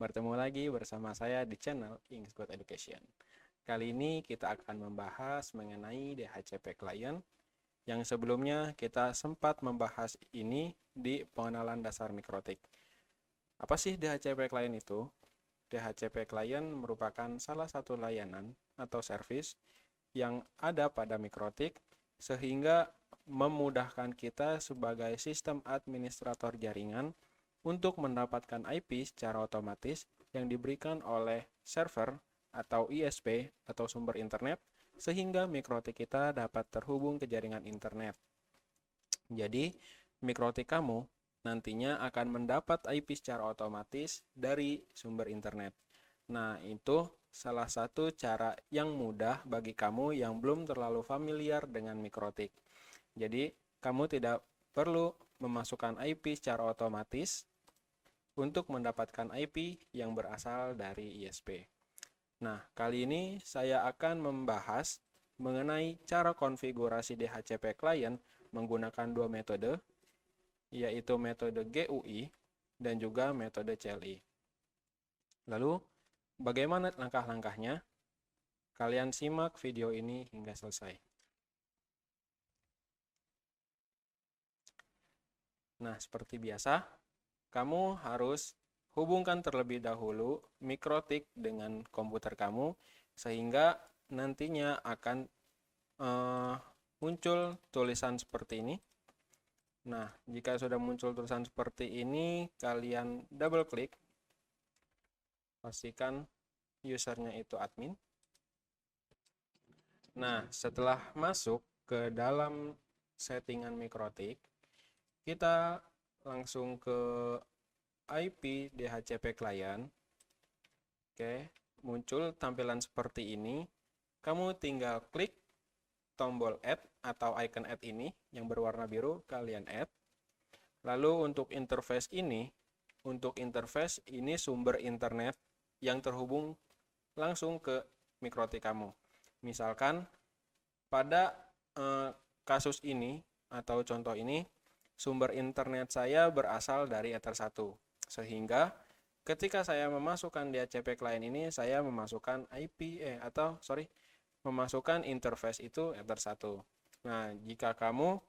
Bertemu lagi bersama saya di channel English Good Education. Kali ini kita akan membahas mengenai DHCP Client yang sebelumnya kita sempat membahas ini di pengenalan dasar mikrotik. Apa sih DHCP Client itu? DHCP Client merupakan salah satu layanan atau service yang ada pada mikrotik sehingga memudahkan kita sebagai sistem administrator jaringan untuk mendapatkan IP secara otomatis yang diberikan oleh server atau ISP atau sumber internet sehingga mikrotik kita dapat terhubung ke jaringan internet. Jadi, mikrotik kamu nantinya akan mendapat IP secara otomatis dari sumber internet. Nah, itu salah satu cara yang mudah bagi kamu yang belum terlalu familiar dengan mikrotik. Jadi, kamu tidak perlu memasukkan IP secara otomatis untuk mendapatkan IP yang berasal dari ISP. Nah, kali ini saya akan membahas mengenai cara konfigurasi DHCP Client menggunakan dua metode, yaitu metode GUI dan juga metode CLI. Lalu, bagaimana langkah-langkahnya? Kalian simak video ini hingga selesai. Nah, seperti biasa, kamu harus hubungkan terlebih dahulu mikrotik dengan komputer kamu sehingga nantinya akan muncul tulisan seperti ini. Nah, jika sudah muncul tulisan seperti ini, kalian double klik, pastikan usernya itu admin. Nah, setelah masuk ke dalam settingan mikrotik, kita langsung ke IP DHCP Client. Oke, muncul tampilan seperti ini. Kamu tinggal klik tombol add atau icon add ini yang berwarna biru, kalian add. Lalu untuk interface ini sumber internet yang terhubung langsung ke mikrotik kamu. Misalkan pada kasus ini atau contoh ini, sumber internet saya berasal dari Ether 1. Sehingga ketika saya memasukkan DHCP client ini, saya memasukkan memasukkan interface itu Ether 1. Nah, jika kamu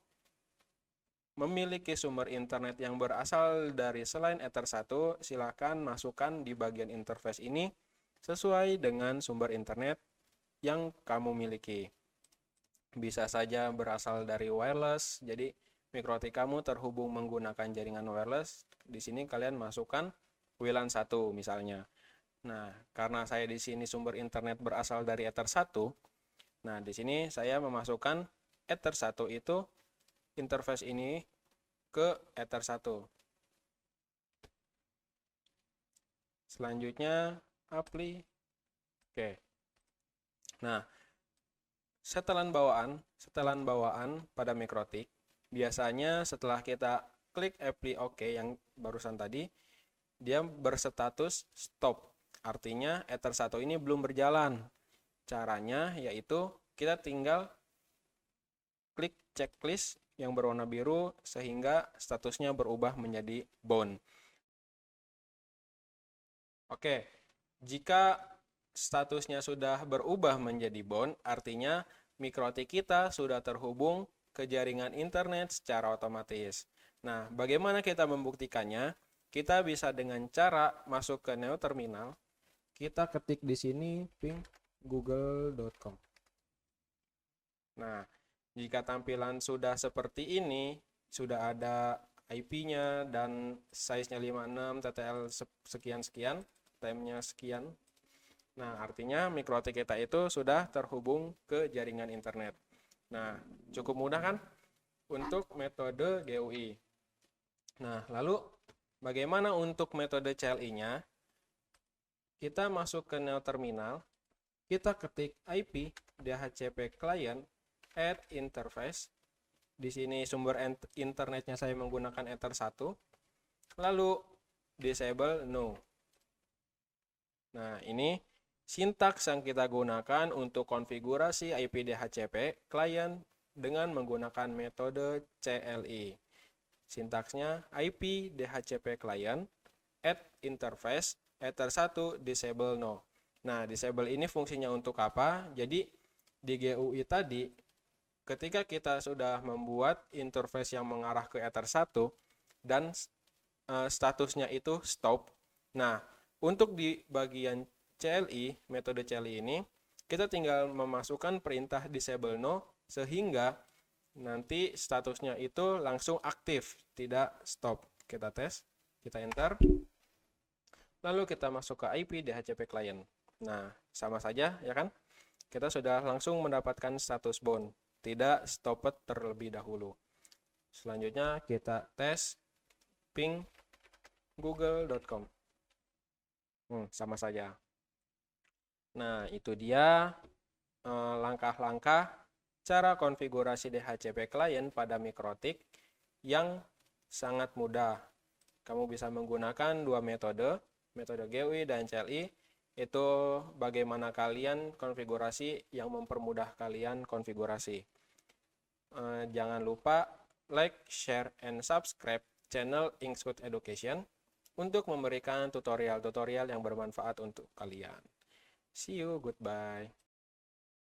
memiliki sumber internet yang berasal dari selain Ether 1, silakan masukkan di bagian interface ini sesuai dengan sumber internet yang kamu miliki. Bisa saja berasal dari wireless, jadi mikrotik kamu terhubung menggunakan jaringan wireless. Di sini kalian masukkan WLAN 1 misalnya. Nah, karena saya di sini sumber internet berasal dari Ether 1, nah di sini saya memasukkan Ether 1 itu interface ini ke Ether 1. Selanjutnya apply. Oke. Nah, setelan bawaan pada mikrotik, biasanya setelah kita klik apply OK yang barusan tadi, dia berstatus stop. Artinya Ether 1 ini belum berjalan. Caranya yaitu kita tinggal klik checklist yang berwarna biru sehingga statusnya berubah menjadi bound. Oke, jika statusnya sudah berubah menjadi bound, artinya mikrotik kita sudah terhubung ke jaringan internet secara otomatis. Nah, bagaimana kita membuktikannya? Kita bisa dengan cara masuk ke Neo Terminal. Kita ketik di sini ping google.com. Nah, jika tampilan sudah seperti ini, sudah ada IP-nya dan size-nya 56, TTL sekian-sekian, time-nya sekian. Nah, artinya mikrotik kita itu sudah terhubung ke jaringan internet. Nah, cukup mudah kan untuk metode GUI. Nah, lalu bagaimana untuk metode CLI-nya? Kita masuk ke Neo Terminal, kita ketik IP DHCP Client add interface. Di sini sumber internetnya saya menggunakan Ether 1. Lalu disable no. Nah, ini sintaks yang kita gunakan untuk konfigurasi IP DHCP client dengan menggunakan metode CLI. Sintaksnya IP DHCP client add interface Ether 1 disable no. Nah, disable ini fungsinya untuk apa? Jadi di GUI tadi, ketika kita sudah membuat interface yang mengarah ke Ether 1 dan statusnya itu stop. Nah, untuk di bagian CLI, metode CLI ini, kita tinggal memasukkan perintah disable no sehingga nanti statusnya itu langsung aktif, tidak stop. Kita tes, kita enter. Lalu kita masuk ke IP DHCP client. Nah, sama saja ya kan? Kita sudah langsung mendapatkan status bound, tidak stopped terlebih dahulu. Selanjutnya kita tes ping google.com. Sama saja. Nah, itu dia langkah-langkah cara konfigurasi DHCP client pada Mikrotik yang sangat mudah. Kamu bisa menggunakan dua metode GUI dan CLI. Itu bagaimana kalian konfigurasi yang mempermudah kalian konfigurasi. Jangan lupa like, share, and subscribe channel Inkscape Education untuk memberikan tutorial-tutorial yang bermanfaat untuk kalian. See you, goodbye.